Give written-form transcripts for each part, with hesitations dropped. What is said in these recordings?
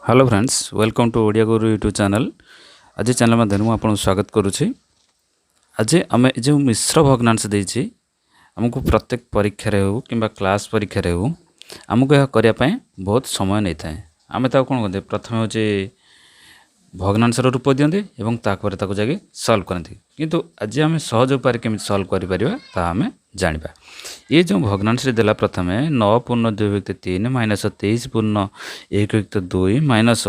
Hello friends, welcome to Odia Guru YouTube channel. आज channel मध्य मुझे आपको स्वागत करुच्ची। आज आम जो मिश्र भग्नांश देती आमको प्रत्येक परीक्षा हो कि क्लास परीक्षा हो आमको यह करने बहुत समय नहीं था। आम कौन करते प्रथम हूँ भग्नांशर रूप दिखते और जाके सल्व करते किंतु आज आम सहज उपाय केमी सल्व करें जाना। ये जो भग्नांश देला प्रथम 9 पूर्ण 2 युक्त 3 माइनस 23 पूर्ण 1 युक्त 2 माइनस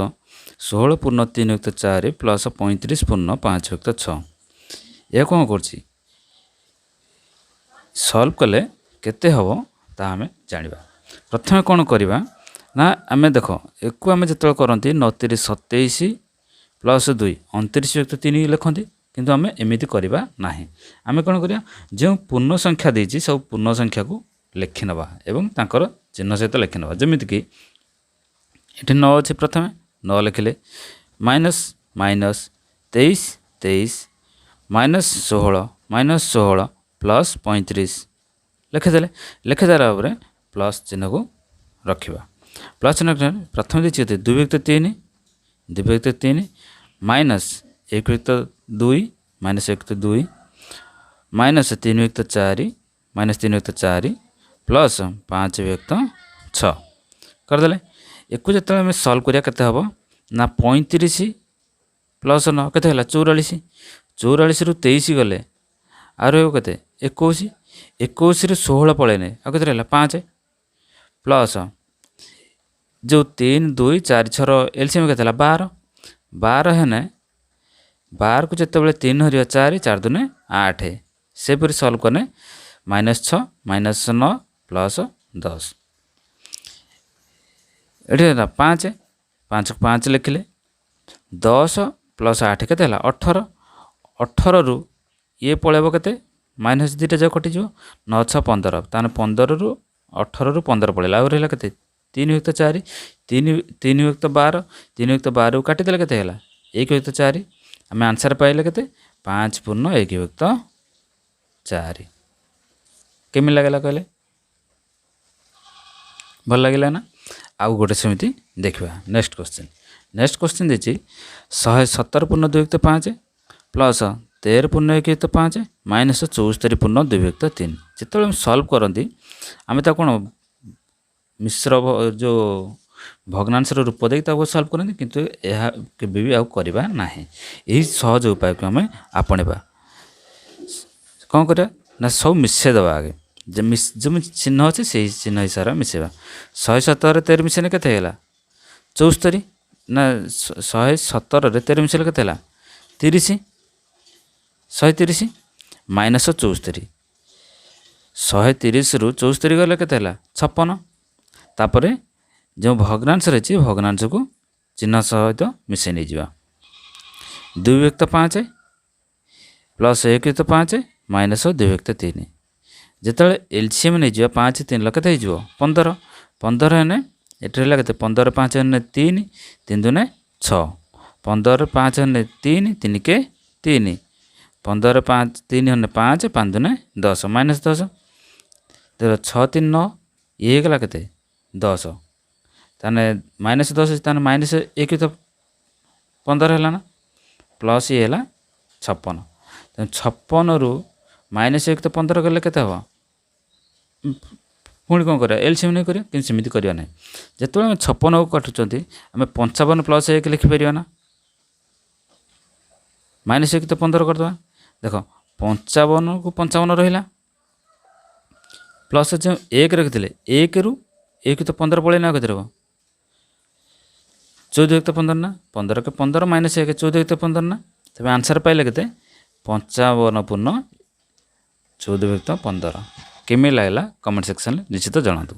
16 पूर्ण 3 युक्त 4 प्लस 35 पूर्ण 5 युक्त 6 यह कौन कर सल्व कले केते हम ता आम जाना। प्रथम कौन करवा ना आम देख एक आम जो करती 9 3 27 प्लस 2 29 युक्त 3 लिखती किंतु आम एमती करवा ना। आम कौन करिया जो पूर्ण संख्या देती सब पूर्ण संख्या को लिखि नवा एवं तांकर चिन्ह सहित लिखि नवा। जमीक ये 9 अच्छे प्रथम 9 लिखिले माइनस माइनस 23 23 माइनस 16 प्लस 35 लिखिदे। लिखिदेला प्लस चिन्ह को रखा। प्लस चिन्ह प्रथम देखिए 2 युक्त 3 2 युक्त 3 माइनस 1 युक्त 2 माइनस 1 युक्त 2 माइनस 3 युक्त 4 माइनस 3 युक्त 4 प्लस 5 युक्त 6 करदे। एक जो सल्व करिया केते हबो ना 35 प्लस 9 केते हला 44 44 रु 23 गले आर केते 21 21 रु 16 पळेने आ केते हला 5 प्लस जो 3 2 4 6 एलसीएम केते हला 12 12 है 12 को जिते 3 हर 4 4 2 8 से पूरी सल्व कने -6 -9 प्लस 10 ये 5 5 5 लिखिले 10 प्लस 8 के 18 18 रु ये पलैब के माइनस 2 जो कटिज 9 6 15 ताने 15 रु 18 रु 15 पड़ेगा आउ रहा के 3 युक्त 4 3 युक्त 12 3 युक्त 12 काटिदेले के 1 युक्त 4 आम आंसर पाइले के 5 पूर्ण 1 युक्त 4 केमी लगेगा कहले भल लगे ना। आउ गोटे सेमती देखा नेक्स्ट क्वेश्चन देखिए 117 पूर्ण 2 युक्त 5 प्लस 13 पूर्ण 1 युक्त 5 माइनस 74 पूर्ण 2 युक्त 3 जिते सल्व करती आम कौन मिश्र जो भग्नांश रूप दे सल्व करते किंतु यह केबे भी करवा ना। यही सहज उपाय को आम आपणवा कौन करा ना सब मिसेदेवा आगे जो चिन्ह अच्छे से चिन्ह हिसाब से मिसेवा 117 13 मिसेने के 74 ना 117 13 मिसेले के 30 130 माइनस 74 130 रु 74 गले के 56 तापर जो भग्नांश रही भग्नांश को चिन्ह सहित मिसे नहीं जा 2 युक्त 5 प्लस 1 युक्त 5 माइनस 2 युक्त 3 जिते एलसीएम नहीं जा 5 3 लगे 15 15 है ये 15 5 है 3 3 2 6 15 5 है 3 3 के 3 15 5 3 है 5 5 2 10 माइनस 10 देख 6 3 9 ये गला के 10 ताने माइनस 10 ताने माइनस 1 तो 15 है ना प्लस ये है 56 56 रु माइनस 1 तो 15 गले के पुणी कौन कर एलसीएम नहीं करें कि सेमती करवा ना। जिते 56 को काटुंट आम 55 प्लस 1 लिखिपर ना माइनस 1 तो 15 करदे देख 55 को 55 रहा प्लस जो 1 रखिले 1 रु 1 तो 15 पड़े ना कत 14 युक्त 15 ना 15 के 15 माइनस 1 14 युक्त 15 ना तब आंसर पाइले के 55 पूर्ण 14 युक्त 15 केमी लगला कमेंट सेक्शन निश्चित जनातु।